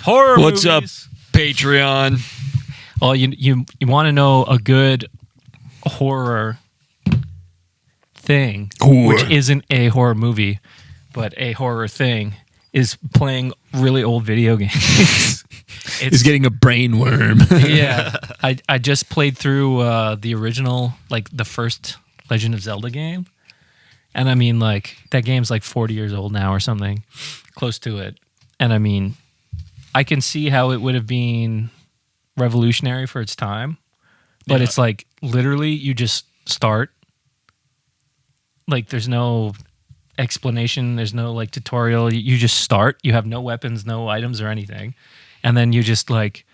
Horror What's up, movies. Patreon? Well, you want to know a good horror thing, which isn't a horror movie, but a horror thing, is playing really old video games. He's getting a brain worm. Yeah. I just played through the original, like the first Legend of Zelda game. And I mean, like, that game's like 40 years old now or something, close to it. And I mean, I can see how it would have been revolutionary for its time, but it's like literally you just start. Like, there's no explanation, there's no like tutorial. You just start. You have no weapons, no items or anything, and then you just like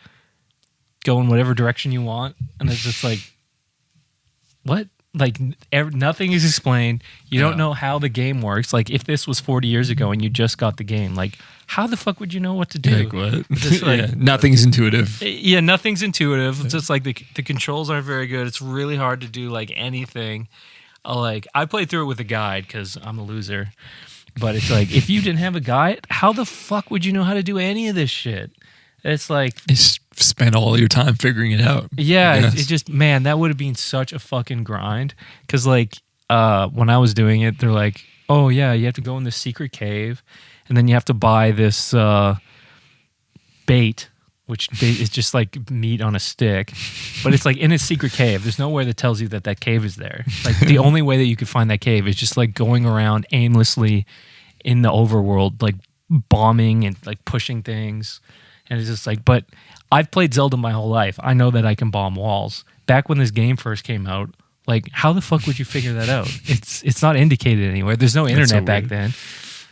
go in whatever direction you want. And it's just like, what? Like, nothing is explained. You don't know how the game works. Like, if this was 40 years ago and you just got the game, like, how the fuck would you know what to do? Like what? Just like, nothing's intuitive. Yeah, nothing's intuitive. It's just like the controls aren't very good. It's really hard to do like anything. Like, I played through it with a guide because I'm a loser. But it's like, if you didn't have a guide, how the fuck would you know how to do any of this shit? It's like, You spend all your time figuring it out. yeah, it just, man, that would have been such a fucking grind. Because like, when I was doing it, they're like, oh yeah, you have to go in this secret cave, and then you have to buy this bait, which is just like meat on a stick. But it's like in a secret cave. There's nowhere that tells you that that cave is there. Like, the only way that you could find that cave is just like going around aimlessly in the overworld, like bombing and like pushing things. And it's just like, but I've played Zelda my whole life. I know that I can bomb walls. Back when this game first came out, like, how the fuck would you figure that out? It's not indicated anywhere. There's no internet back then.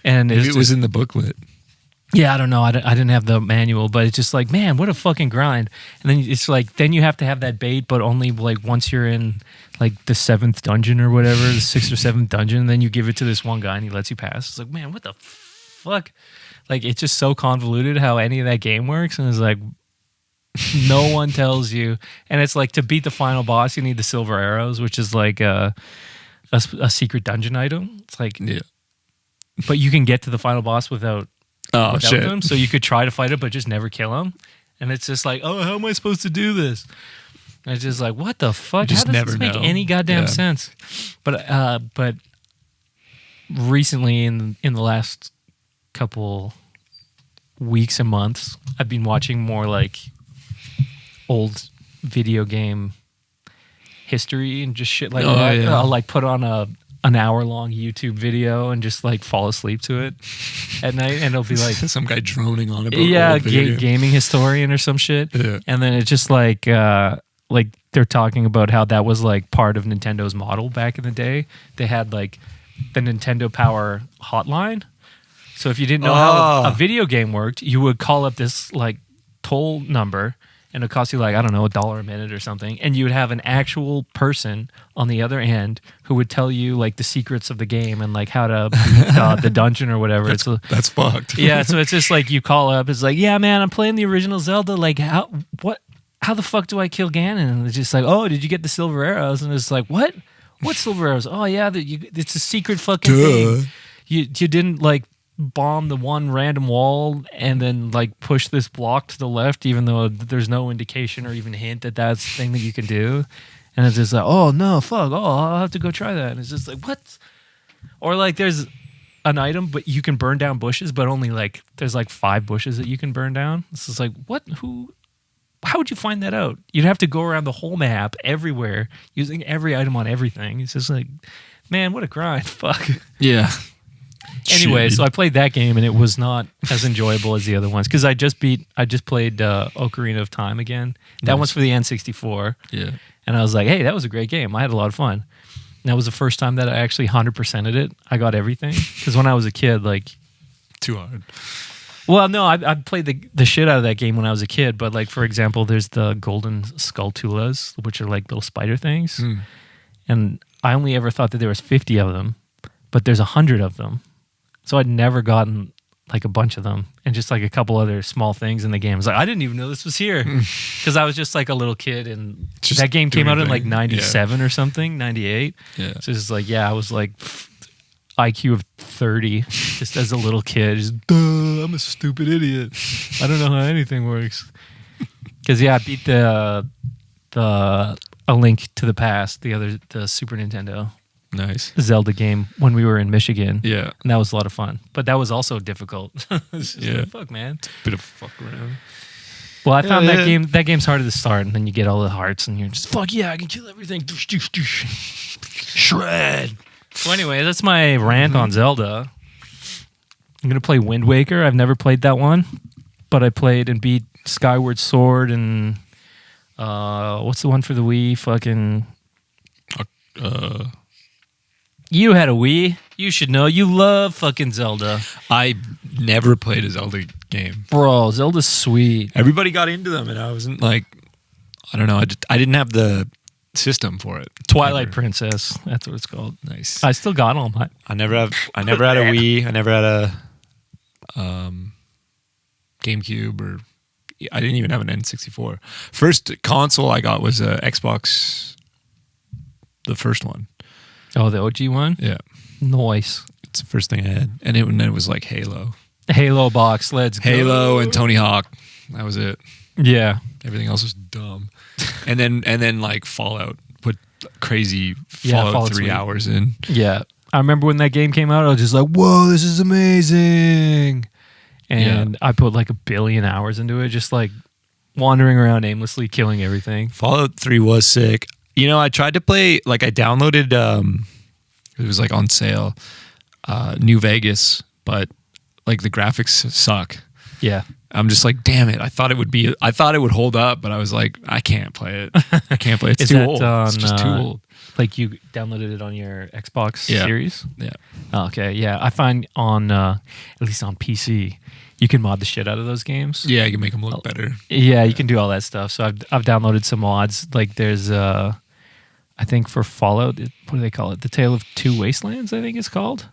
And Maybe it was in the booklet. Yeah, I don't know. I didn't have the manual, but it's just like, man, what a fucking grind. And then it's like, then you have to have that bait, but only like once you're in like the 7th dungeon or whatever, the 6th or 7th dungeon, and then you give it to this one guy and he lets you pass. It's like, man, what the fuck? Like, it's just so convoluted how any of that game works. And it's like, no one tells you. And it's like, to beat the final boss, you need the silver arrows, which is like a secret dungeon item. It's like, Yeah. but you can get to the final boss without Shit. them, so you could try to fight it but just never kill him. And it's just like, oh, how am I supposed to do this? And it's just like, what the fuck? You just How does never this make know. any goddamn sense? But recently, in the last couple weeks and months, I've been watching more like old video game history and just shit like that. Yeah. I'll like put on an hour-long YouTube video and just like fall asleep to it at night, and it'll be like some guy droning on about yeah, old video games. gaming historian or some shit. Yeah. And then it's just like they're talking about how that was like part of Nintendo's model back in the day. They had like the Nintendo Power hotline. So if you didn't know how a video game worked, you would call up this like toll number, and it cost you like, I don't know, $1 a minute or something. And you would have an actual person on the other end who would tell you like the secrets of the game and like how to beat the dungeon or whatever. That's fucked. Yeah, so it's just like you call up, it's like, yeah, man, I'm playing the original Zelda. Like, how the fuck do I kill Ganon? And it's just like, oh, did you get the silver arrows? And it's like, what? What silver arrows? Oh, yeah, it's a secret fucking thing. You didn't like bomb the one random wall and then like push this block to the left, even though there's no indication or even hint that that's the thing that you can do. And it's just like, oh no, fuck, oh, I'll have to go try that. And it's just like, what? Or like, there's an item, but you can burn down bushes, but only like there's like 5 bushes that you can burn down. This is like, what? How would you find that out? You'd have to go around the whole map everywhere using every item on everything. It's just like, man, what a grind. Fuck. Yeah. Anyway, Shit. so I played that game and it was not as enjoyable as the other ones because I just played Ocarina of Time again. That one's for the N64. Yeah. And I was like, hey, that was a great game. I had a lot of fun. And that was the first time that I actually 100%ed it. I got everything. Because when I was a kid, like... Too hard. Well, no, I played the shit out of that game when I was a kid. But like, for example, there's the golden skulltulas, which are like little spider things. Mm. And I only ever thought that there was 50 of them. But there's 100 of them. So I'd never gotten like a bunch of them and just like a couple other small things in the game. I was like, I didn't even know this was here because I was just like a little kid, and Just that game came out in like thing. 97 or something, 98. Yeah. So it's just like, yeah, I was like, IQ of 30 just as a little kid. Just, duh, I'm a stupid idiot. I don't know how anything works. Because I beat the A Link to the Past, the Super Nintendo Nice. Zelda game when we were in Michigan. Yeah. And that was a lot of fun. But that was also difficult. Yeah. Like, fuck, man. Bit of fuck around. Well, I found Yeah. that game's hard to start, and then you get all the hearts, and you're just, fuck yeah, I can kill everything. Shred. So anyway, that's my rant on Zelda. I'm going to play Wind Waker. I've never played that one, but I played and beat Skyward Sword and what's the one for the Wii? Fucking... You had a Wii. You should know. You love fucking Zelda. I never played a Zelda game. Bro, Zelda's sweet. Everybody got into them, and I wasn't like, I don't know. I didn't have the system for it. Twilight Ever. Princess. That's what it's called. Nice. I still got all my... I never had a Wii. I never had a GameCube, or I didn't even have an N64. First console I got was a Xbox, the first one. Oh, the OG one? Yeah, Nice. it's the first thing I had, and it was like Halo, Halo box. Let's go. Halo, and Tony Hawk. That was it. Yeah. Everything else was dumb. and then like Fallout. Put crazy Yeah, Fallout Fallout's 3 sweet. hours in. Yeah. I remember when that game came out, I was just like, whoa, this is amazing. And I put like 1 billion hours into it, just like wandering around aimlessly, killing everything. Fallout 3 was sick. You know, I tried to play, like I downloaded, it was like on sale, New Vegas, but like the graphics suck. Yeah. I'm just like, damn it. I thought it would hold up, but I was like, I can't play it. I can't play it. It's Is too that old. It's just too old. Like you downloaded it on your Xbox Yeah. Series? Yeah. Oh, okay. Yeah. I find on, at least on PC, you can mod the shit out of those games. Yeah, you can make them look better. Yeah, you can do all that stuff. So I've downloaded some mods. Like there's I think for Fallout, what do they call it? The Tale of Two Wastelands, I think it's called.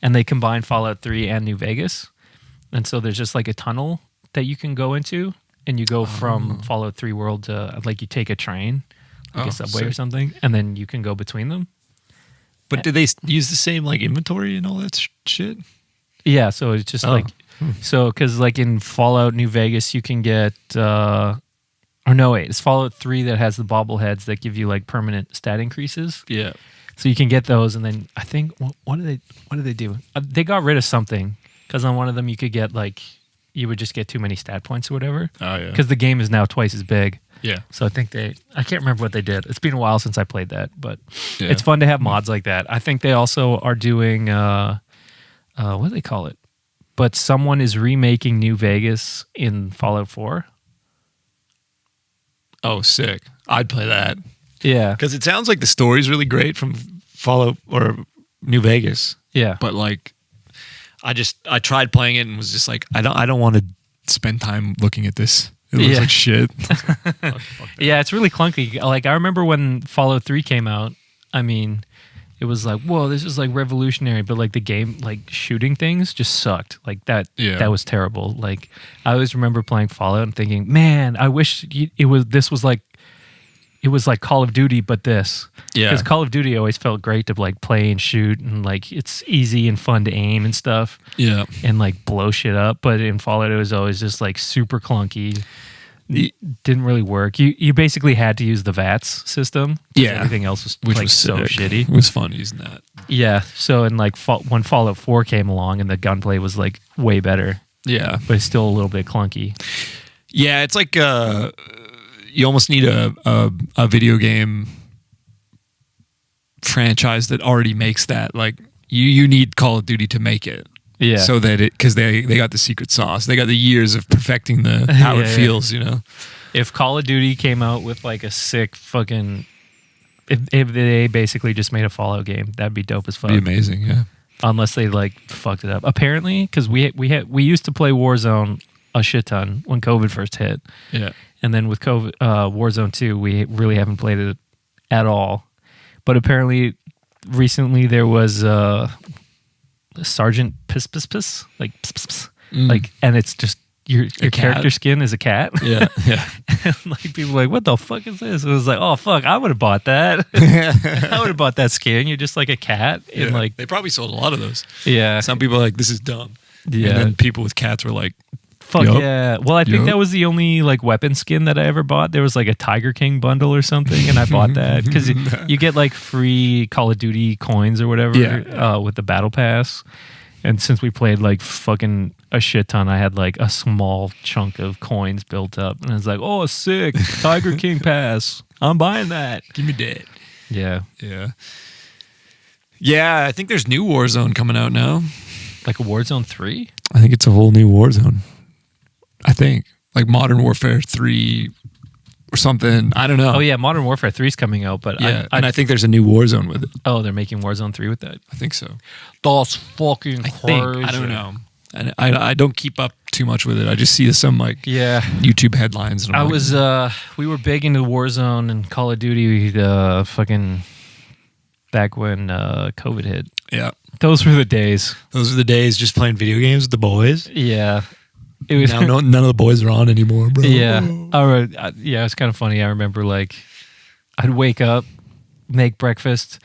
And they combine Fallout 3 and New Vegas. And so there's just like a tunnel that you can go into, and you go from Fallout 3 world to like you take a train, like a subway or sick. something, and then you can go between them. But did they use the same like inventory and all that shit? Yeah, so it's just like so because like in Fallout New Vegas, you can get or no wait, it's Fallout 3 that has the bobbleheads that give you like permanent stat increases. Yeah. So you can get those, and then I think what do they do? They got rid of something because on one of them you could get like you would just get too many stat points or whatever. Oh yeah. Because the game is now twice as big. Yeah. So I think I can't remember what they did. It's been a while since I played that, but Yeah. it's fun to have mods like that. I think they also are doing what do they call it? But someone is remaking New Vegas in Fallout 4. Oh, sick. I'd play that. Yeah. Because it sounds like the story's really great from Fallout or New Vegas. Yeah. But like I tried playing it and was just like, I don't want to spend time looking at this. It looks Yeah. like shit. Yeah, it's really clunky. Like I remember when Fallout 3 came out, I mean, it was like, whoa, this is like revolutionary, but like the game, like shooting things just sucked. Like that that was terrible. Like I always remember playing Fallout and thinking, man, I wish it was like Call of Duty, but this. Yeah. Because Call of Duty always felt great to like play and shoot, and like it's easy and fun to aim and stuff. Yeah. And like blow shit up. But in Fallout, it was always just like super clunky. Didn't really work. You basically had to use the VATS system. Yeah. Everything else was Which like was so sick. shitty. It was fun using that. Yeah. So and like when Fallout 4 came along and the gunplay was like way better, Yeah. but it's still a little bit clunky. Yeah, it's like you almost need a video game franchise that already makes that. Like you need Call of Duty to make it. Yeah. So that because they got the secret sauce. They got the years of perfecting how it feels, you know. If Call of Duty came out with like a sick fucking, if they basically just made a Fallout game, that'd be dope as fuck. It'd be amazing, yeah. Unless they like fucked it up. Apparently, because we used to play Warzone a shit ton when COVID first hit. Yeah. And then with COVID, Warzone 2, we really haven't played it at all. But apparently, recently there was Sergeant Piss, like, and it's just your cat? character skin is a cat. Yeah, yeah. And like people are like, what the fuck is this? It was like, oh fuck, I would have bought that. I would have bought that skin. You're just like a cat. And Yeah. like, They probably sold a lot of those. yeah, Some people are like, this is dumb. yeah. And then people with cats were like, Fuck Yup. yeah. Well, I think Yup. that was the only like weapon skin that I ever bought. There was like a Tiger King bundle or something, and I bought that because you get like free Call of Duty coins or whatever with the battle pass. And since we played like fucking a shit ton, I had like a small chunk of coins built up, and I was like, "Oh, sick! Tiger King pass! I'm buying that. give me that. Yeah, Yeah. Yeah, I think there's new Warzone coming out now. like a Warzone 3. I think it's a whole new Warzone. I think. Like Modern Warfare 3 or something. I don't know. Oh yeah, Modern Warfare 3 is coming out, but Yeah, and I think there's a new Warzone with it. oh, they're making Warzone 3 with that. I think so. That's fucking crazy. I don't know. And I don't keep up too much with it. I just see some like Yeah. YouTube headlines. And I'm I like, was we were big into Warzone and Call of Duty fucking back when COVID hit. yeah. Those were the days. Those are the days just playing video games with the boys. Yeah. It was Now none of the boys are on anymore, bro. yeah. Yeah, it's kind of funny. I remember like I'd wake up, make breakfast,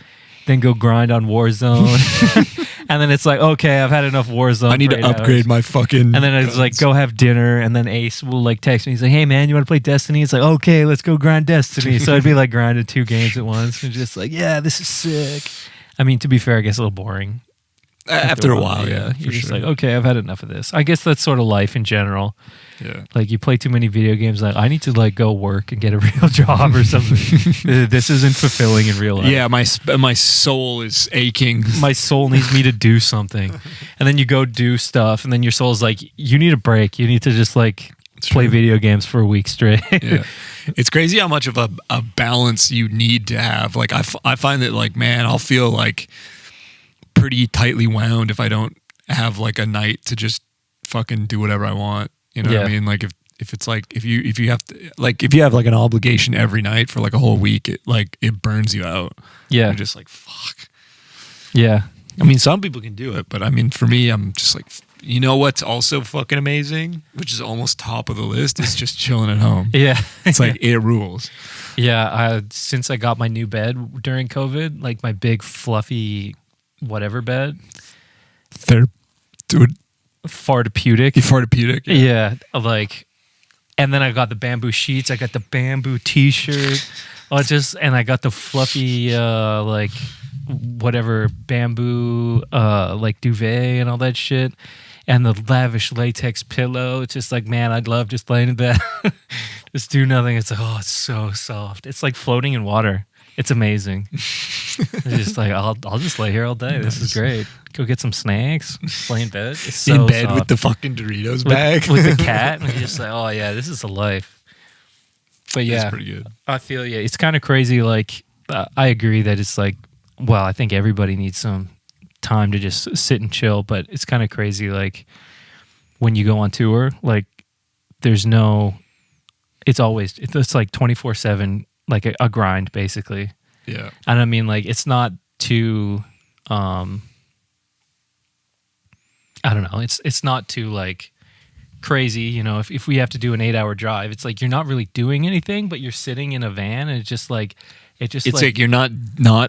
then go grind on Warzone. And then it's like, okay, I've had enough Warzone. I need for to 8 upgrade hours. my fucking. And then it's guns. like, go have dinner. And then Ace will like text me. He's like, hey man, you want to play Destiny? It's like, okay, let's go grind Destiny. So I'd be like grinding 2 games at once and just like, yeah, this is sick. I mean, to be fair, I guess a little boring. After a while, yeah. You're for just sure. like, okay, I've had enough of this. I guess that's sort of life in general. Yeah. Like you play too many video games, like I need to like go work and get a real job or something. This isn't fulfilling in real life. Yeah, my soul is aching. My soul needs me to do something. And then you go do stuff and then your soul's like, you need a break. You need to just like play true. video games for a week straight. Yeah. It's crazy how much of a balance you need to have. Like I find that like, man, I'll feel like pretty tightly wound if I don't have like a night to just fucking do whatever I want. You know what I Yeah. mean? Like if it's like if you have to like if you have like an obligation every night for like a whole week, it burns you out. Yeah. You're just like, fuck. Yeah. I mean, some people can do it, but I mean, for me, I'm just like, you know what's also fucking amazing, which is almost top of the list, is just chilling at home. Yeah. It's like it rules. Yeah. Since I got my new bed during COVID, like my big fluffy whatever bed, Dude, fartopeutic. fartopeutic. Yeah, like, and then I got the bamboo sheets. I got the bamboo T-shirt. And I got the fluffy, like, whatever bamboo, like duvet and all that shit, and the lavish latex pillow. It's just like, man, I'd love just laying in bed, just do nothing. It's like, oh, it's so soft. It's like floating in water. It's amazing. It's just like I'll just lay here all day. This is great. Go get some snacks. Lay in bed. It's so In bed soft. with the fucking Doritos bag. with the cat, and you're just like, oh yeah, this is a life. But yeah, That's pretty good. I feel yeah, it's kind of crazy. Like I agree that it's like, well, I think everybody needs some time to just sit and chill. But it's kind of crazy. Like when you go on tour, like there's no. It's like 24/7, like a grind basically. Yeah. And I mean, like it's not too. I don't know. It's not too like crazy, you know. If we have to do an 8-hour drive, it's like you're not really doing anything, but you're sitting in a van, and it's just like It's like you're not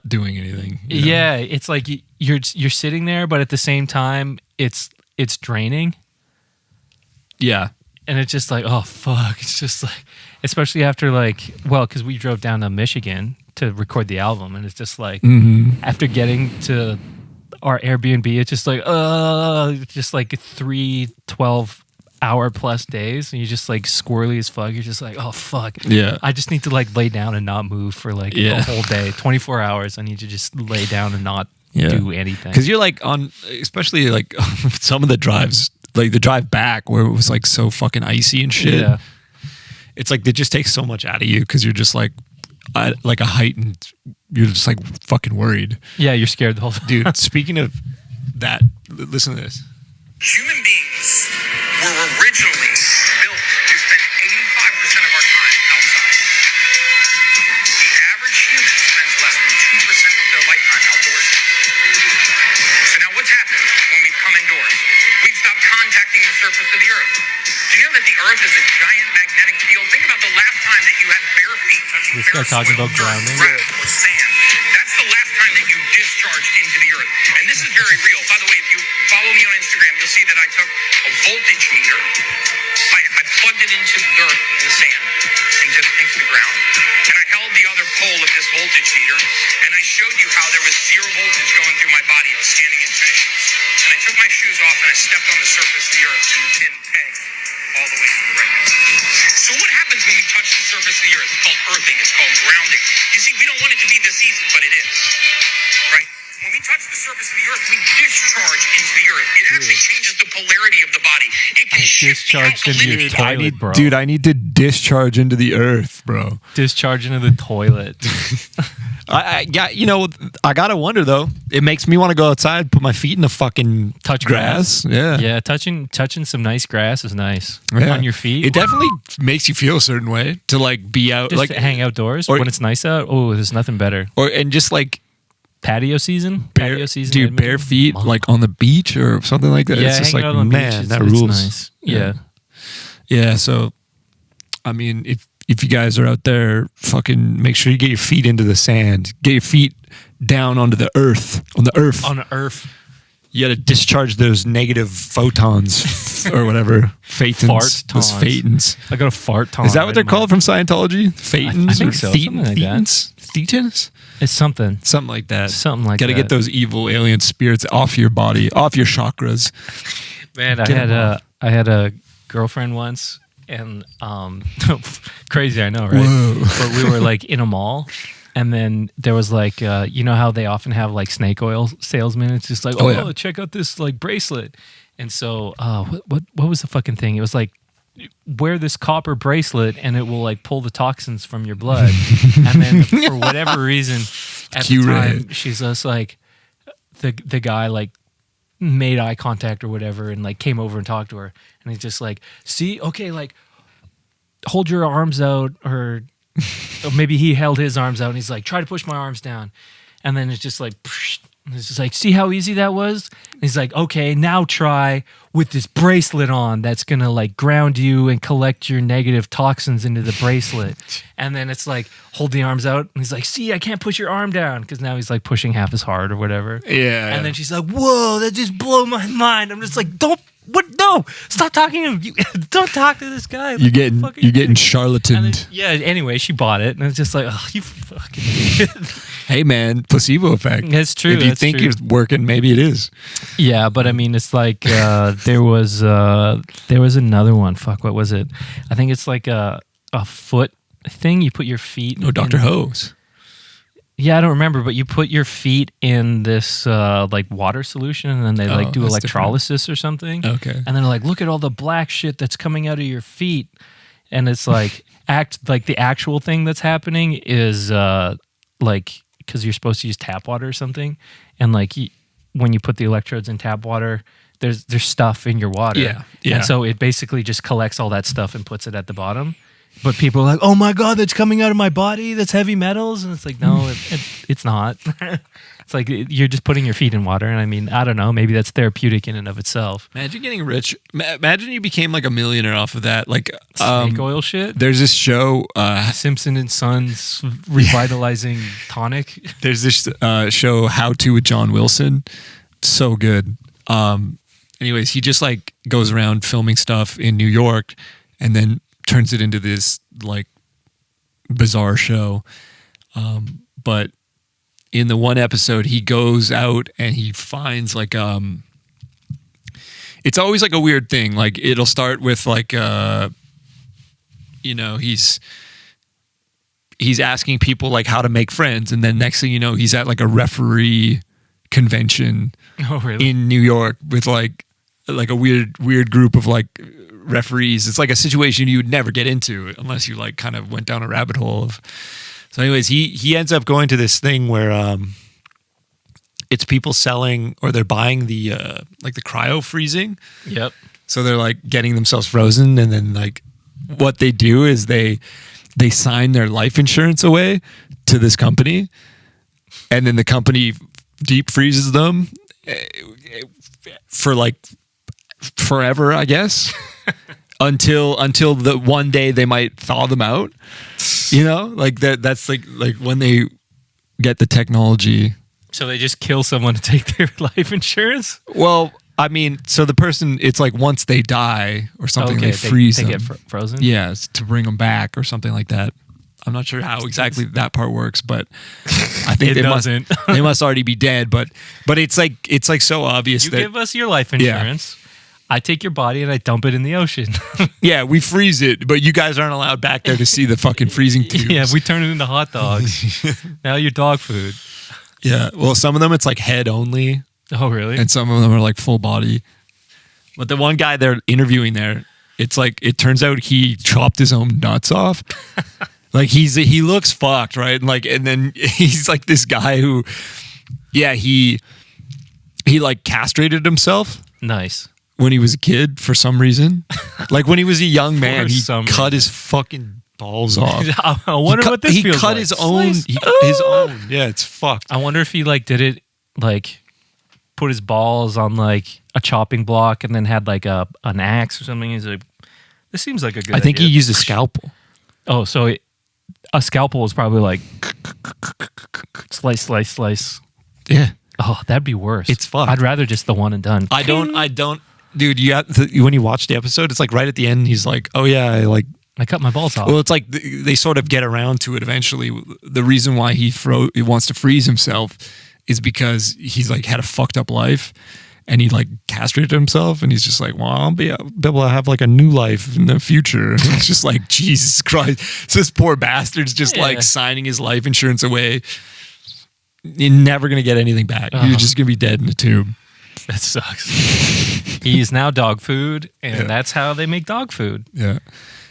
doing anything. You know? yeah. It's like you're sitting there, but at the same time, it's draining, Yeah. and it's just like, oh fuck. It's just like, especially after like, well, because we drove down to Michigan to record the album, and it's just like after getting to our Airbnb, it's just like 3 12-hour plus days, and you're just like squirrely as fuck. You're just like, oh fuck, Yeah. I just need to like lay down and not move for like Yeah. a whole day, 24 hours. I need to just lay down and not do anything. Because you're like on, especially like some of the drives, like the drive back where it was like so fucking icy and shit. Yeah. It's like they just take so much out of you because you're just like a heightened. You're just like fucking worried, Yeah, you're scared the whole time. dude. Speaking of that, listen to this. Human beings were originally built to spend 85% of our time outside. The average human spends less than 2% of their lifetime outdoors. So now what's happened when we've come indoors? We've stopped contacting the surface of the earth. Do you know Earth is a giant magnetic field. Think about the last time that you had bare feet touching This guy bare talking soil, about dirt, grounding? grass, or sand. That's the last time that you discharged into the earth. And this is very real. By the way, if you follow me on Instagram, you'll see that I took a voltage meter. I plugged it into the dirt and the sand, into the ground, and I held the other pole of this voltage meter, and I showed you how there was zero voltage going through my body. I was standing in tennis shoes. And I took my shoes off and I stepped on the surface of the earth, and the pin pegged all the way to the right. So what happens when we touch the surface of the earth? It's called earthing. It's called grounding. You see, we don't want it to be this easy, but it is. Right? When we touch the surface of the earth, we discharge into the earth. It actually changes the polarity of the body. It can shift the Discharged into the alkalinity. toilet, bro. Dude, I need to discharge into the earth, bro. Discharge into the toilet. Yeah, you know, I gotta wonder though. It makes me want to go outside, put my feet in the fucking Touch grass. Yeah, Yeah, touching some nice grass is nice. Yeah. On your feet. It definitely makes you feel a certain way to like be out, just like to hang outdoors or- when it's nice out. Oh, there's nothing better. and just like Patio season? Patio season. dude, Edmonton? bare feet, like on the beach or something like that. Yeah, It's just hanging like, out on the man, beach, that it's rules. nice. Yeah. Yeah, so I mean, if you guys are out there, fucking make sure you get your feet into the sand. Get your feet down onto the earth. On the earth. On Earth. You got to discharge those negative photons or whatever. Phaetons. Those Fartons. phaetons. I got a fart ton. Is that what they're called from Scientology? Phaetons? I think or so, something like that. Thetans? Thetans? It's something. Something like that. Something like Gotta that. get those evil alien spirits off your body, off your chakras. Man, Get 'em off. I had a girlfriend once, and crazy, I know, right? Whoa. But we were like in a mall, and then there was like, you know how they often have like snake oil salesmen? It's just like, Oh, oh, yeah. check out this like bracelet. And so, what was the fucking thing? It was like, wear this copper bracelet and it will like pull the toxins from your blood. And then for whatever reason, at the Q-ray. time, she's just like, the guy like made eye contact or whatever and like came over and talked to her. And he's just like, see, okay, like hold your arms out, or maybe he held his arms out and he's like, try to push my arms down. And then it's just like, and it's just like, see how easy that was? And he's like, okay, now try with this bracelet on that's going to like ground you and collect your negative toxins into the bracelet. And then it's like, hold the arms out. And he's like, see, I can't push your arm down. Because now he's like pushing half as hard or whatever. Yeah. And then she's like, whoa, that just blew my mind. I'm just like, no, stop talking to him. Don't talk to this guy. You're getting What the fuck are you're you getting doing? charlataned. And then, yeah, anyway, she bought it. And it's just like, oh, you fucking Hey man, placebo effect. That's true, If you that's think true. it's working, maybe it is. Yeah, but I mean, it's like there was another one. Fuck, what was it? I think it's like a foot thing. You put your feet. No, Dr. in- Hose. Yeah, I don't remember, but you put your feet in this like water solution, and then they like do that's electrolysis or something. Okay. And then they're like, look at all the black shit that's coming out of your feet, and it's like like the actual thing that's happening is like, because you're supposed to use tap water or something, and like when you put the electrodes in tap water, there's stuff in your water. Yeah. And so it basically just collects all that stuff and puts it at the bottom. But people are like, oh my God, that's coming out of my body. That's heavy metals. And it's like, no, it's not. It's like you're just putting your feet in water. And I mean, I don't know. Maybe that's therapeutic in and of itself. Imagine getting rich. Imagine you became like a millionaire off of that. Like Snake oil shit. there's this show. Simpson and Sons revitalizing tonic. There's this show, How To with John Wilson. So good. Anyways, he just like goes around filming stuff in New York, and then turns it into this like bizarre show. But in the one episode, he goes out and he finds like it's always like a weird thing. Like it'll start with like he's asking people like how to make friends, and then next thing you know, he's at like a referee convention Oh, really? in New York with like a weird group of like referees. It's like a situation you would never get into unless you like kind of went down a rabbit hole of. So anyways, he ends up going to this thing where it's people selling, or they're buying the like the cryo freezing. Yep. So they're like getting themselves frozen, and then like what they do is they sign their life insurance away to this company, and then the company deep freezes them for like forever, I guess. until the one day they might thaw them out. You know, like that's like when they get the technology. So they just kill someone to take their life insurance? Well, I mean, so the person, it's like once they die or something, they freeze them. They get frozen? Yeah, it's to bring them back or something like that. I'm not sure how exactly that part works, but I think they must already be dead. But it's like so obvious you that give us your life insurance. Yeah. I take your body and I dump it in the ocean. Yeah, we freeze it, but you guys aren't allowed back there to see the fucking freezing tubes. Yeah, we turn it into hot dogs. Now you're dog food. Yeah, well, some of them it's like head only. Oh, really? And some of them are like full body. But the one guy they're interviewing there, it's like it turns out he chopped his own nuts off. Like he looks fucked, right? And then he's like this guy who, yeah, he like castrated himself. Nice. When he was a kid, for some reason, like when he was a young man, he cut his fucking balls off. I wonder what this feels like. He cut his own. His own. Yeah, it's fucked. I wonder if he like did it like put his balls on like a chopping block and then had like an axe or something. He's like, this seems like a good. I think idea. he used a scalpel. Oh, so a scalpel was probably like slice. Yeah. Oh, that'd be worse. It's fucked. I'd rather just the one and done. I don't. Dude, you have when you watch the episode, it's like right at the end, he's like, "Oh yeah, I cut my balls off." Well, it's like they sort of get around to it eventually. The reason why he wants to freeze himself is because he's like had a fucked up life, and he like castrated himself, and he's just like, "Well, I'll be able to have like a new life in the future." And it's just like Jesus Christ, so this poor bastard's just like signing his life insurance away. You're never gonna get anything back. You're just gonna be dead in a tube. That sucks. He's now dog food, and that's how they make dog food. Yeah,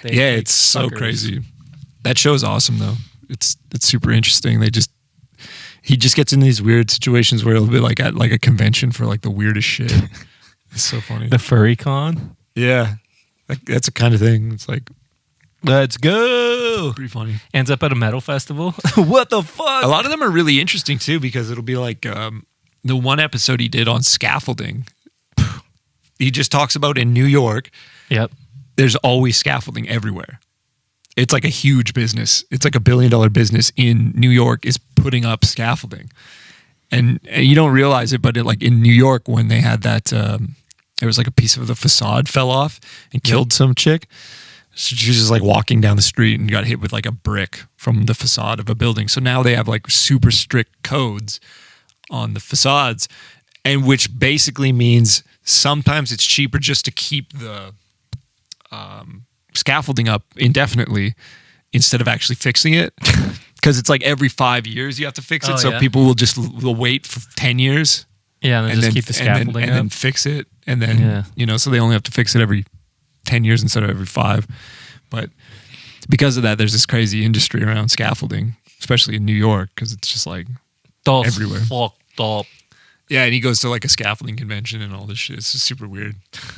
it's so crazy. That show's awesome, though. It's super interesting. He just gets in these weird situations where he'll be like at like a convention for like the weirdest shit. It's so funny. The furry con. Yeah, that's the kind of thing. It's like, let's go. Pretty funny. Ends up at a metal festival. What the fuck? A lot of them are really interesting too because it'll be like. The one episode he did on scaffolding, he just talks about in New York. Yep. There's always scaffolding everywhere. It's like a huge business. It's like $1 billion business in New York is putting up scaffolding. And you don't realize it, but like in New York, when they had that, there was like a piece of the facade fell off and killed some chick. So she was just like walking down the street and got hit with like a brick from the facade of a building. So now they have like super strict codes on the facades, and which basically means sometimes it's cheaper just to keep the scaffolding up indefinitely instead of actually fixing it, because it's like every 5 years you have to fix it. People will wait for 10 years. Yeah, and then just keep the scaffolding and then fix it, and then so they only have to fix it every 10 years instead of every 5. But because of that, there's this crazy industry around scaffolding, especially in New York, because it's just like everywhere. Fucked up. Yeah, and he goes to like a scaffolding convention and all this shit. It's just super weird.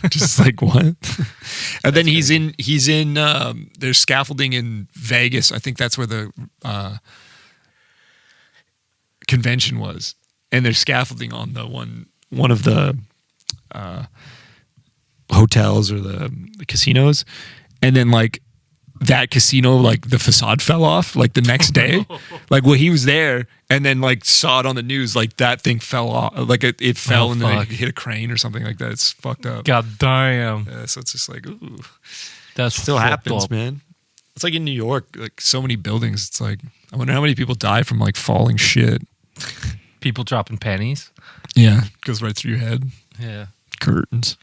Just like what? And then he's in there's scaffolding in Vegas. I think that's where the convention was. And there's scaffolding on the one of the hotels or the casinos. And then like that casino, like the facade fell off like the next day. Like, well, he was there and then like saw it on the news, like that thing fell off, like it fell and then it hit a crane or something like that. It's fucked up. God damn. Yeah, so it's just like, ooh, that still happens, man. It's like in New York, like so many buildings. It's like, I wonder how many people die from like falling shit. People dropping pennies. Yeah, goes right through your head. Yeah, curtains.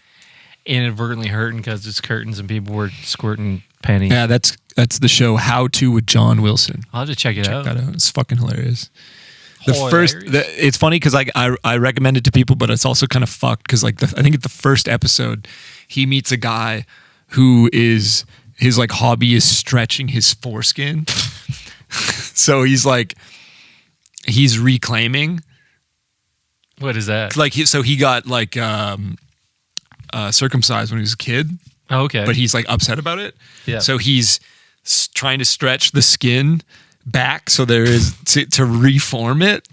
Inadvertently hurting because it's curtains and people were squirting pennies. Yeah, that's the show How To with John Wilson. I'll have to check it out. Check that out. It's fucking hilarious. It's funny because I recommend it to people, but it's also kind of fucked because like I think at the first episode, he meets a guy who is his like hobby is stretching his foreskin. So he's reclaiming. What is that? Like he got like circumcised when he was a kid. Oh, okay. But he's like upset about it. Yeah. So he's trying to stretch the skin back so there is to reform it.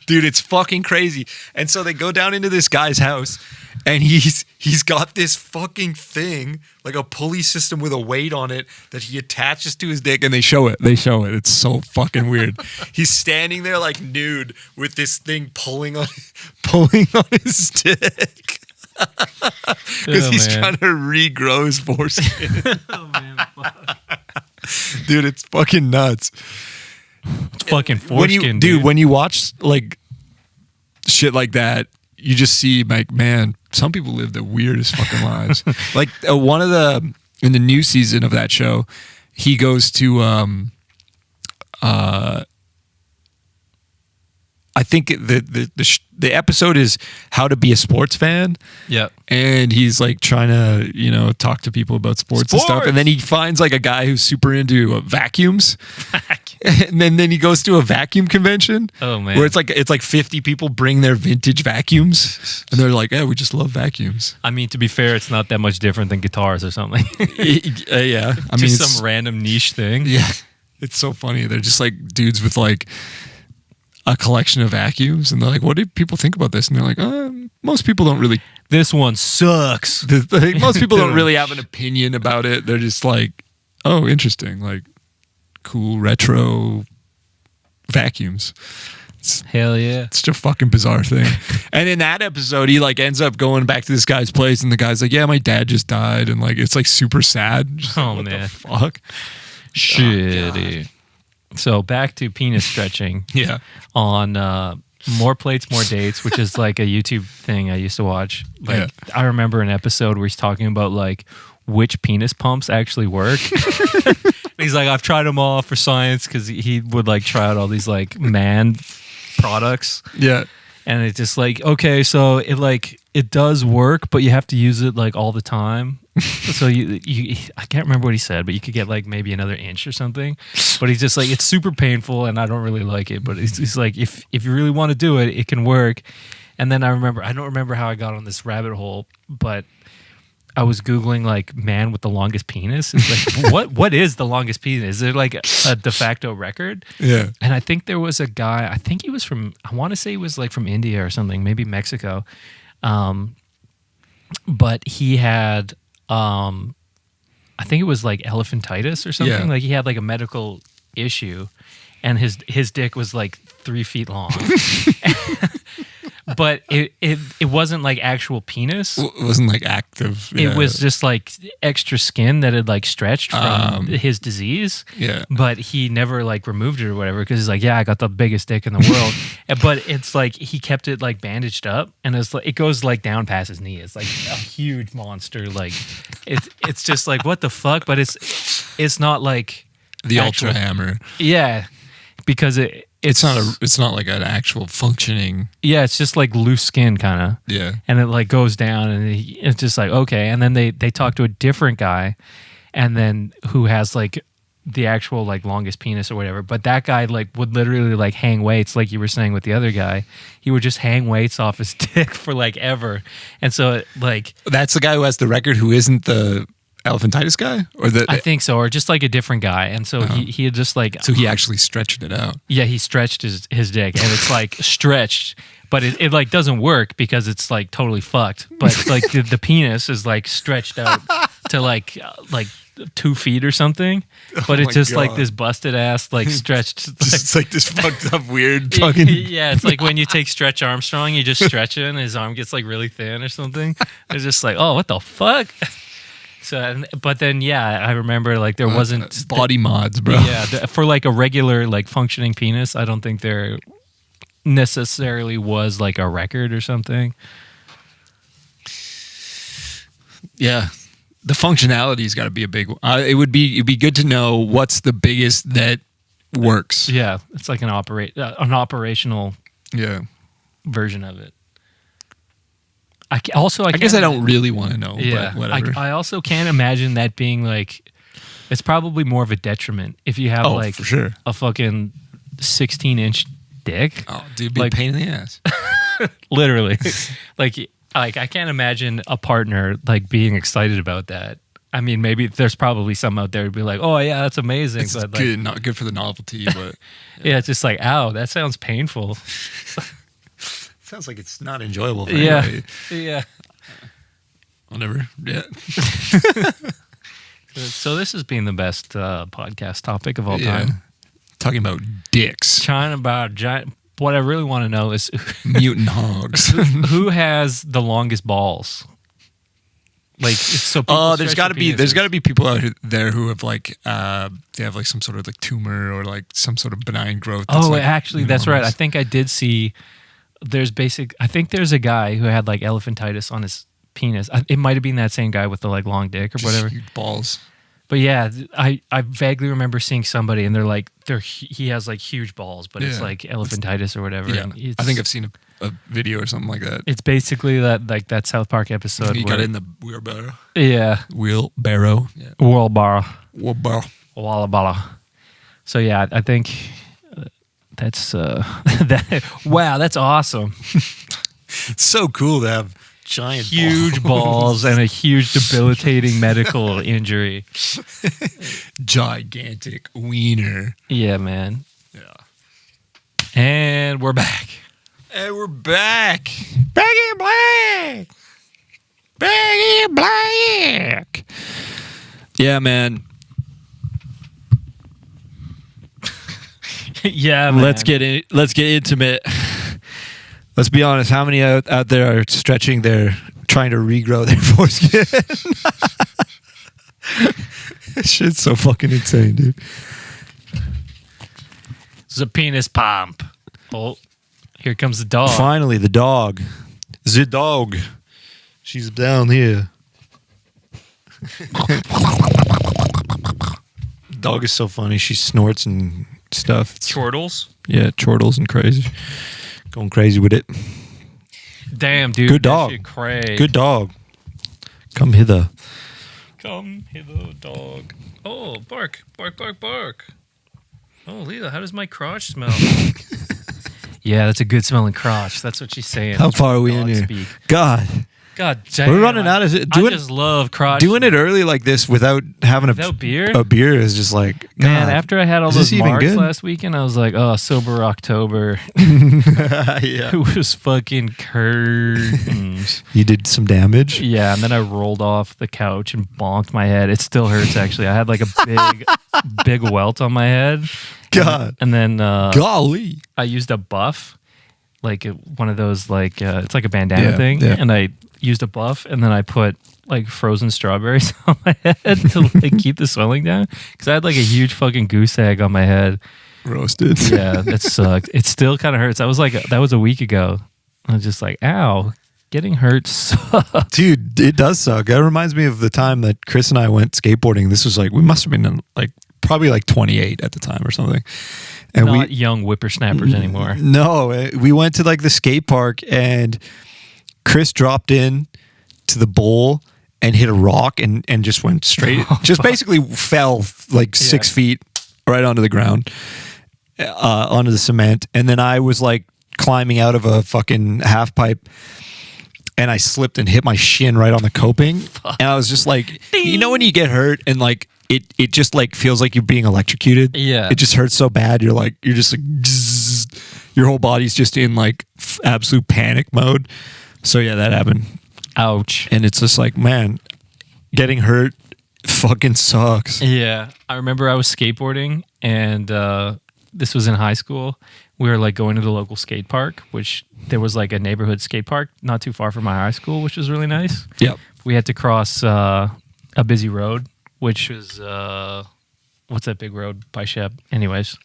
Dude, it's fucking crazy. And so they go down into this guy's house And he's got this fucking thing, like a pulley system with a weight on it that he attaches to his dick, and they show it. It's so fucking weird. He's standing there like nude with this thing pulling on his dick. Because he's trying to regrow his foreskin. Oh man, fuck. Dude, it's fucking nuts. It's fucking foreskin, dude. When you watch like shit like that, you just see like, man, some people live the weirdest fucking lives. Like in the new season of that show, he goes to I think the episode is how to be a sports fan. Yeah. And he's like trying to, talk to people about sports and stuff. And then he finds like a guy who's super into vacuums. And then he goes to a vacuum convention. Oh man. Where it's like 50 people bring their vintage vacuums. And they're like, yeah, we just love vacuums. I mean, to be fair, it's not that much different than guitars or something. Yeah. I mean, just some random niche thing. Yeah. It's so funny. They're just like dudes with like a collection of vacuums, and they're like, what do people think about this? And they're like, most people don't really. This one sucks. Most people don't really have an opinion about it. They're just like, oh, interesting, like cool retro vacuums. Hell yeah. It's just a fucking bizarre thing. And in that episode, he like ends up going back to this guy's place, and the guy's like, yeah, my dad just died, and like it's like super sad. Just like, what man, the fuck, shitty. So back to penis stretching. Yeah. On More Plates, More Dates, which is like a YouTube thing I used to watch. Like I remember an episode where he's talking about like which penis pumps actually work. He's like, I've tried them all for science, because he would like try out all these like man products. Yeah. And it's just like, okay, so it does work, but you have to use it like all the time. So you I can't remember what he said, but you could get like maybe another inch or something. But he's just like, it's super painful and I don't really like it. But he's like, if you really want to do it, it can work. And then I don't remember how I got on this rabbit hole, but I was Googling like man with the longest penis. It's like, what is the longest penis? Is it like a de facto record? Yeah. And I think there was a guy, I think he was from, I want to say he was like from India or something, maybe Mexico. But he had, I think it was like elephantitis or something. Yeah. Like he had like a medical issue, and his dick was like 3 feet long. But it wasn't like actual penis. It wasn't like active. Yeah. It was just like extra skin that had like stretched from his disease. Yeah. But he never like removed it or whatever, because he's like, yeah, I got the biggest dick in the world. But it's like he kept it like bandaged up, and it's like it goes like down past his knee. It's like a huge monster. Like it's just like, what the fuck? But it's not like the actual, Ultra Hammer. Yeah. Because it's not like an actual functioning. Yeah, it's just like loose skin kind of. Yeah. And it like goes down, and it's just like, okay. And then they talk to a different guy, and then who has like the actual like longest penis or whatever. But that guy like would literally like hang weights, like you were saying with the other guy. He would just hang weights off his dick for like ever. And so like, that's the guy who has the record, who isn't the elephantitis guy, or I think so, or just like a different guy. And so he had just like, so he actually stretched it out. Yeah, he stretched his dick, and it's like stretched, but it like doesn't work because it's like totally fucked. But like the penis is like stretched out to like 2 feet or something. But it's just like this busted ass like stretched. It's like this fucked up weird fucking. Yeah, it's like when you take Stretch Armstrong, you just stretch it, and his arm gets like really thin or something. It's just like, oh, what the fuck. So, but then, yeah, I remember like there wasn't body mods, bro. Yeah, for like a regular like functioning penis, I don't think there necessarily was like a record or something. Yeah, the functionality's got to be a big one. It'd be good to know what's the biggest that works. Yeah, it's like an operational version of it. I guess I don't really want to know. Yeah, but whatever. I also can't imagine that being like. It's probably more of a detriment if you have like for sure. a fucking 16-inch dick. Oh, dude, it'd be a pain in the ass. Literally, like I can't imagine a partner like being excited about that. I mean, maybe there's probably some out there who'd be like, "Oh yeah, that's amazing," It's but good, like, not good for the novelty, but yeah, it's just like, "Ow, that sounds painful." Sounds like it's not enjoyable for Yeah, anybody. yeah. I'll never. Yeah. So this has been the best podcast topic of all Yeah. time. Talking about dicks, China about giant. What I really want to know is mutant hogs. who has the longest balls. Like, so people There's stretch got to their be penises. people out there who have like they have like some sort of like tumor or like some sort of benign growth. That's Oh, like actually, that's right. I enormous. think I did see. I think there's a guy who had like elephantitis on his penis. It might have been that same guy with the like long dick or Just whatever. huge balls. But yeah, I vaguely remember seeing somebody and they're like he has like huge balls, but it's Yeah. like elephantitis or whatever. Yeah, and I think I've seen a video or something like that. it's basically that South Park episode. He where, got in the wheelbarrow. Yeah, Wheelbarrow. Yeah. Wallabara. Wheelbarrow. Wallabala. So yeah, I think that's wow, that's awesome. It's so cool to have giant Huge balls and a huge debilitating medical injury. gigantic wiener. Yeah, man. Yeah. And we're back. And we're back. Back in black. Back in black. Yeah, man. Yeah, man. Let's get intimate. Let's be honest. How many out there are trying to regrow their foreskin? Shit's so fucking insane, dude. It's a penis pump. Oh, here comes the dog. Finally, the dog. The dog. She's down here. Dog is so funny. She snorts and stuff. Chortles. Yeah, chortles and crazy. Going crazy with it. Damn, dude. Good that dog. shit cray. Good dog. Come hither. Come hither, dog. Oh, bark, bark, bark, bark. Oh, Leela, how does my crotch smell? Yeah, that's a good smelling crotch. That's what she's saying. How far are we in Dog here? speak. God. God damn. We're running out of it. I just love crotch. Doing it early like this without having Without beer? a beer is just like, God. Man, after I had all Is those this even marks good? last weekend, I was like, oh, sober October. Yeah. It was fucking curtains. You did some damage. Yeah, and then I rolled off the couch and bonked my head. It still hurts, actually. I had like a big welt on my head. God. And then Golly. I used a buff, like one of those, like it's like a bandana thing, yeah. and I used a buff, and then I put like frozen strawberries on my head to like keep the swelling down because I had like a huge fucking goose egg on my head. Roasted. Yeah, that sucked. It still kind of hurts. That was a week ago. I was just like, ow, getting hurt sucks. Dude, it does suck. That reminds me of the time that Chris and I went skateboarding. This was like, we must have been like probably like 28 at the time or something. And Not young whippersnappers anymore. No, we went to like the skate park and Chris dropped in to the bowl and hit a rock and just went straight. Just basically fell like 6 feet right onto the ground, onto the cement. And then I was like climbing out of a fucking half pipe and I slipped and hit my shin right on the coping. And I was just like, you know when you get hurt and like it just like feels like you're being electrocuted? Yeah. It just hurts so bad. You're just like, zzz. Your whole body's just in like absolute panic mode. So yeah, that happened. Ouch. And it's just like, man, getting hurt fucking sucks. Yeah. I remember I was skateboarding and this was in high school. We were like going to the local skate park, which there was like a neighborhood skate park not too far from my high school, which was really nice. Yep. We had to cross a busy road, which was, what's that big road by Shep? Anyways,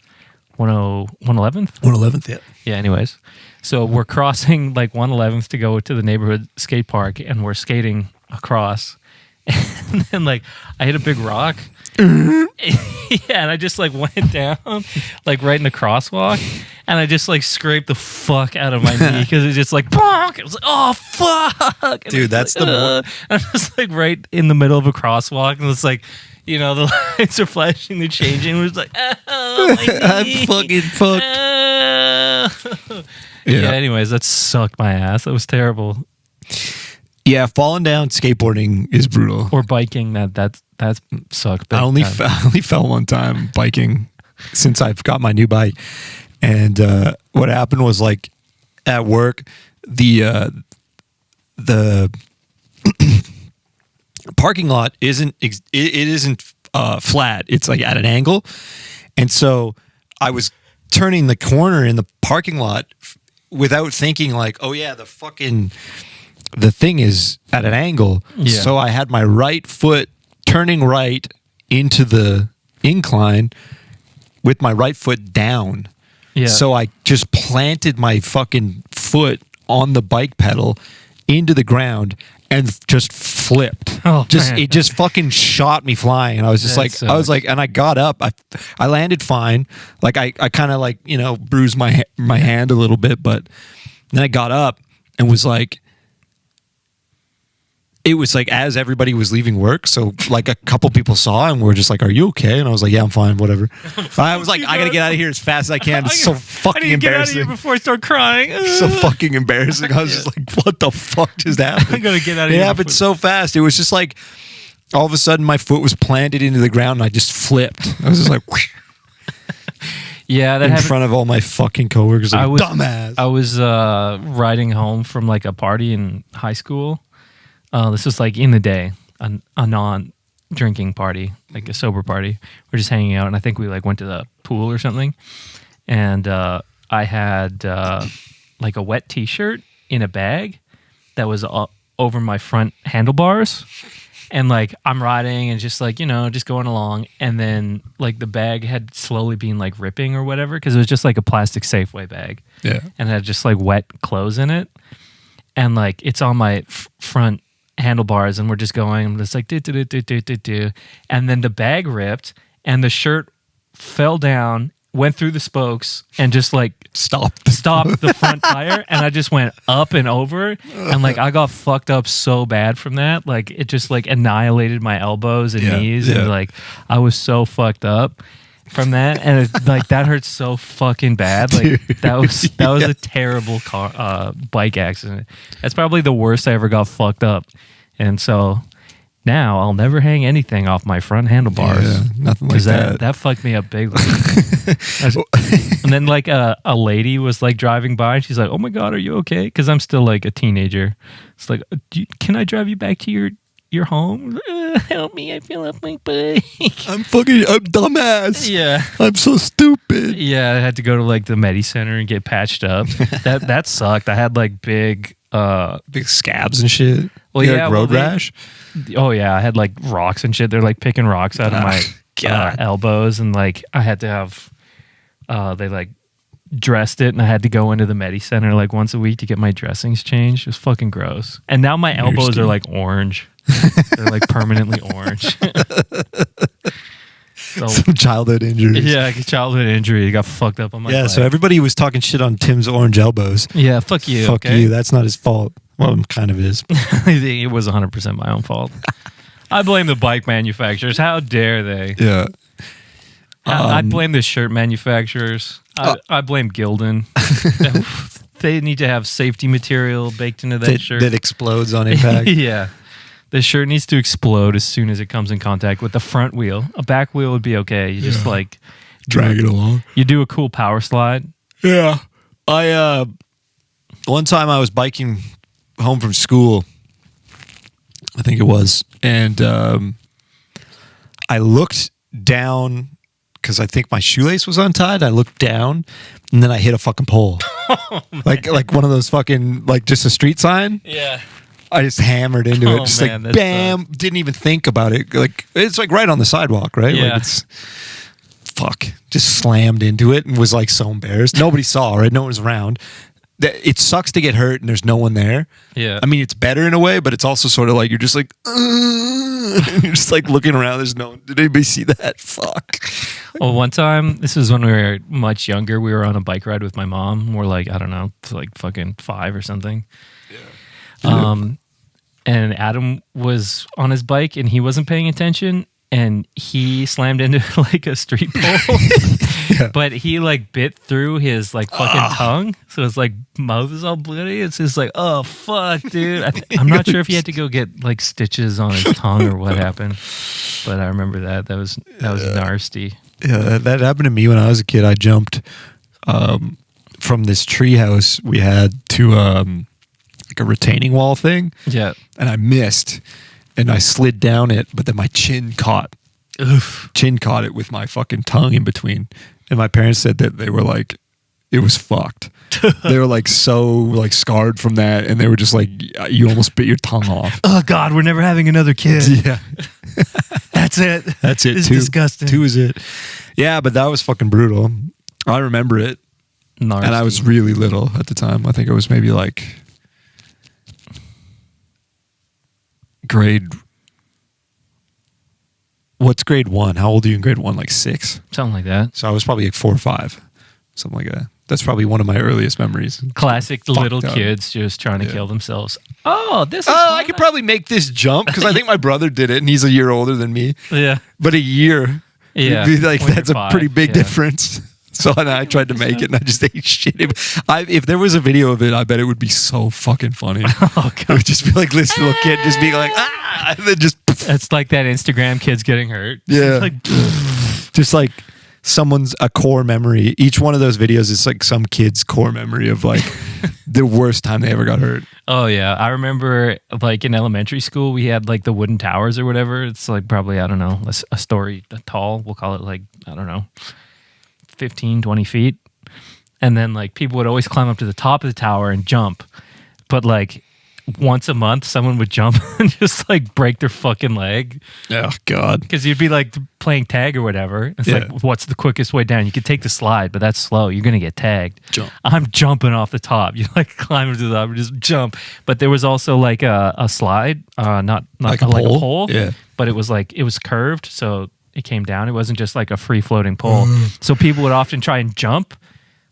111th? 111th, yeah. Yeah, anyways. So we're crossing like 111th to go to the neighborhood skate park and we're skating across. And then like I hit a big rock. Yeah, and I just like went down like right in the crosswalk and I just like scraped the fuck out of my knee because it just like bonk. It was like, oh fuck. And Dude, that's like, the I'm just like right in the middle of a crosswalk and it's like, you know, the lights are flashing, they're changing. We're just like, oh, my I'm knee. fucking fucked. Yeah, anyways, that sucked my ass. That was terrible. Yeah, falling down skateboarding is brutal. Or biking, that sucked. I only fell one time biking since I've got my new bike. And what happened was like at work, the parking lot it isn't flat. It's like at an angle. And so I was turning the corner in the parking lot without thinking like, oh yeah, the thing is at an angle. Yeah. So I had my right foot turning right into the incline with my right foot down. Yeah. So I just planted my fucking foot on the bike pedal into the ground and just flipped. Oh, man. It just fucking shot me flying. And I was just That and I got up. I landed fine. Like I kind of like, bruised my hand a little bit, but then I got up and was like, it was like as everybody was leaving work, so like a couple people saw and were just like, "Are you okay?" And I was like, "Yeah, I'm fine, whatever." I was like, "I gotta get out of here as fast as I can." It's so fucking I need to get out of embarrassing. here before I start crying. So fucking embarrassing. I was just like, "What the fuck just happened?" I gotta get out of It here. happened so fast. It was just like all of a sudden my foot was planted into the ground and I just flipped. I was just like Yeah, that in happened. front of all my fucking coworkers. Like, I was dumbass. I was riding home from like a party in high school. This was like in the day, a non-drinking party, like a sober party. We're just hanging out, and I think we like went to the pool or something. And I had like a wet T-shirt in a bag that was over my front handlebars. And like I'm riding and just like, just going along. And then like the bag had slowly been like ripping or whatever, because it was just like a plastic Safeway bag. Yeah. And it had just like wet clothes in it. And like it's on my front handlebars, and we're just going. I'm just like, do. And then the bag ripped, and the shirt fell down, went through the spokes, and just like stopped the front tire. And I just went up and over, and like I got fucked up so bad from that. Like it just like annihilated my elbows and knees, and like I was so fucked up from that, and like that hurt so fucking bad. Like that was a terrible bike accident. That's probably the worst I ever got fucked up. And so now I'll never hang anything off my front handlebars. Yeah, nothing like that. That fucked me up big. And then like a lady was like driving by, and she's like, "Oh my God, are you okay?" Because I'm still like a teenager. It's like, "Can I drive you back to your home?" Help me, I feel off my bike. I'm dumbass. Yeah. I'm so stupid. Yeah, I had to go to like the Medi Center and get patched up. That sucked. I had like big scabs and shit. Well, yeah, like road rash. Oh yeah, I had like rocks and shit. They're like picking rocks out of my elbows, and like I had to have they like dressed it, and I had to go into the Medi Center like once a week to get my dressings changed. It was fucking gross. And now my elbows are like orange. They're like permanently orange. So, some childhood injuries. Yeah, like a childhood injury. Got fucked up on my bike. So everybody was talking shit on Tim's orange elbows. Yeah, fuck you. Fuck you. That's not his fault. Well, it kind of is. It was 100% my own fault. I blame the bike manufacturers. How dare they? Yeah. I blame the shirt manufacturers. I blame Gildan. They need to have safety material baked into that shirt. That explodes on impact. Yeah. The shirt needs to explode as soon as it comes in contact with the front wheel. A back wheel would be okay. You just like drag it along. You do a cool power slide. Yeah. One time I was biking home from school, I think it was, and I looked down because I think my shoelace was untied. I looked down, and then I hit a fucking pole. like one of those fucking, like just a street sign. Yeah. I just hammered into it. Just man, like bam. Didn't even think about it. Like it's like right on the sidewalk, right? Yeah. Like it's fuck. Just slammed into it and was like so embarrassed. Nobody saw, right? No one was around. It sucks to get hurt and there's no one there. Yeah. I mean, it's better in a way, but it's also sort of like you're just like you're just like looking around. There's no. Did anybody see that? Fuck. Well, one time, this was when we were much younger. We were on a bike ride with my mom. We're like, I don't know, like fucking 5 or something. Yeah. And Adam was on his bike and he wasn't paying attention, and he slammed into like a street pole. Yeah. But he like bit through his like fucking tongue, so his like mouth is all bloody. It's just like, oh fuck, dude. I'm not sure if he had to go get like stitches on his tongue or what happened, but I remember that was nasty. Yeah, that happened to me when I was a kid. I jumped from this tree house we had to like a retaining wall thing. Yeah. And I missed. and I slid down it, but then my chin caught it with my fucking tongue in between. And my parents said that they were like, it was fucked. They were like so like scarred from that, and they were just like, you almost bit your tongue off. Oh God, we're never having another kid. Yeah. That's it. That's it. It's Two. disgusting. 2 is it. Yeah, but that was fucking brutal. I remember it. Nasty. And I was really little at the time. I think it was maybe like what's grade 1? How old are you in grade 1? Like 6? Something like that. So I was probably like 4 or 5. Something like that. That's probably one of my earliest memories. Classic Fucked little up. kids just trying to kill themselves. Oh, this is Oh, I fun. could probably make this jump because I think my brother did it and he's a year older than me. Yeah. But a year, Yeah. it'd be like When that's you're a 5, pretty big yeah. difference. So and I tried to make it and I just ate shit. If there was a video of it, I bet it would be so fucking funny. Oh, It God. would just be like this little kid just being like, ah, and then just, It's like that Instagram kids getting hurt. yeah. Like, Just like someone's a core memory. Each one of those videos is like some kid's core memory of like the worst time they ever got hurt. oh, yeah. I remember like in elementary school, we had like the wooden towers or whatever. It's like probably, I don't know, a story tall. We'll call it like, I don't know, 15, 20 feet. And then like people would always climb up to the top of the tower and jump. But like once a month, someone would jump and just like break their fucking leg. Oh God. Because you'd be like playing tag or whatever. It's Yeah. like, what's the quickest way down? You could take the slide, but that's slow. You're going to get tagged. Jump. I'm jumping off the top. You like climb to the top and just jump. But there was also like a slide, not Like like a a pole? pole. Yeah. But it was like, it was curved. So it came down. It wasn't just like a free floating pole. So people would often try and jump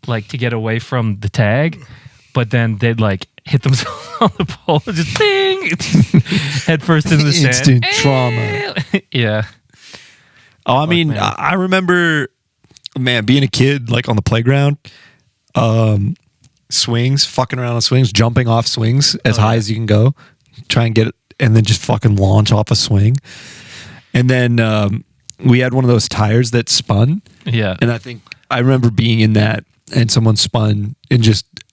like to get away from the tag. But then they'd like hit themselves on the pole and just ding head first into the sand. Instant trauma. Yeah. Oh, I mean, man. I remember, man, being a kid, like on the playground, swings, fucking around on swings, jumping off swings as high as you can go, try and get it, and then just fucking launch off a swing. And then we had one of those tires that spun, Yeah. and I remember being in that, and someone spun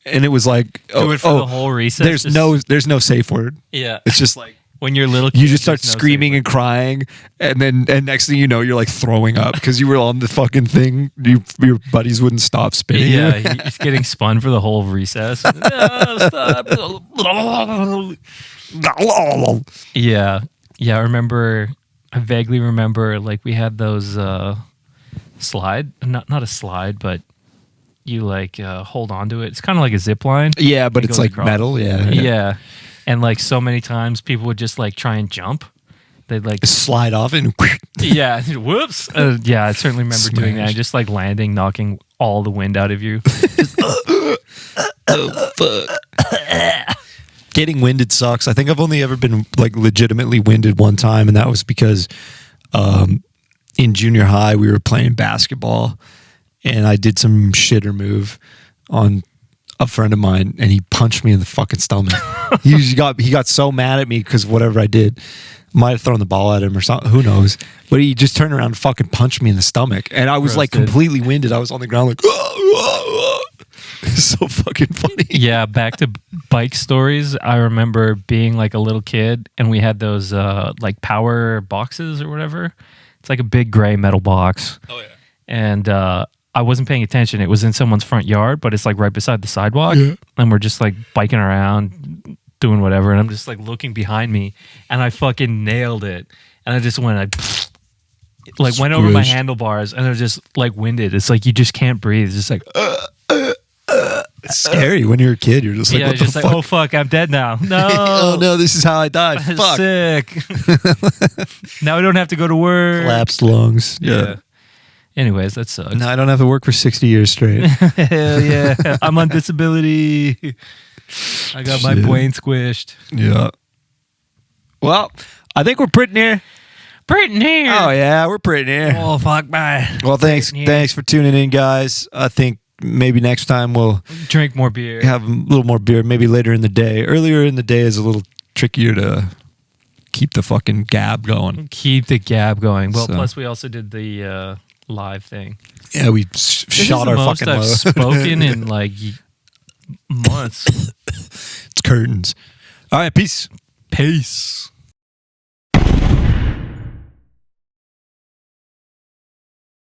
and it was like, Do it for the whole recess. there's no safe word. Yeah. It's just like, When you're little, you kid, just start there's no screaming safe and crying, and next thing you know, you're like throwing up because you were on the fucking thing. Your buddies wouldn't stop word. spinning. Yeah, he's getting spun for the whole recess. No, stop. Yeah, yeah. I vaguely remember like we had those slide, not a slide, but you like hold on to it. It's kind of like a zip line. Yeah, but It it's goes like across. metal. Yeah, Yeah, and like so many times people would just like try and jump. They'd like slide off and yeah, whoops. Yeah, I certainly remember doing that. Smash. Just like landing, knocking all the wind out of you. getting winded sucks. I think I've only ever been like legitimately winded one time, and that was because in junior high we were playing basketball, and I did some shitter move on a friend of mine, and he punched me in the fucking stomach. he got so mad at me because whatever I did. Might have thrown the ball at him or something. Who knows? But he just turned around and fucking punched me in the stomach. And I was like Roasted. completely winded. I was on the ground like, it's so fucking funny. Yeah, back to bike stories. I remember being like a little kid and we had those like power boxes or whatever. It's like a big gray metal box. Oh, yeah. And I wasn't paying attention. It was in someone's front yard, but it's like right beside the sidewalk. Yeah. And we're just like biking around, doing whatever. And I'm just like looking behind me and I fucking nailed it. And I just went, went over my Squished. handlebars and it was just like winded. It's like you just can't breathe. It's just like, It's scary when you're a kid. You're just like, yeah, what it's the just fuck? like, oh fuck, I'm dead now. No. Oh no, this is how I died. Fuck. Sick. Now I don't have to go to work. Collapsed lungs. Yeah. Anyways, that sucks. Now I don't have to work for 60 years straight. Hell yeah. I'm on disability. I got my Shit. brain squished. Yeah. Well, I think we're pretty near. Pretty near. Oh yeah, we're pretty near. Oh, fuck, bye. Well, thanks for tuning in, guys. I think maybe next time we'll Drink more beer. have a little more beer. Maybe later in the day. Earlier in the day is a little trickier to keep the fucking gab going. Keep the gab going. Well, So. plus we also did the live thing. Yeah, we This shot is our the most fucking I've load. spoken in like months. It's curtains. All right, peace. Peace.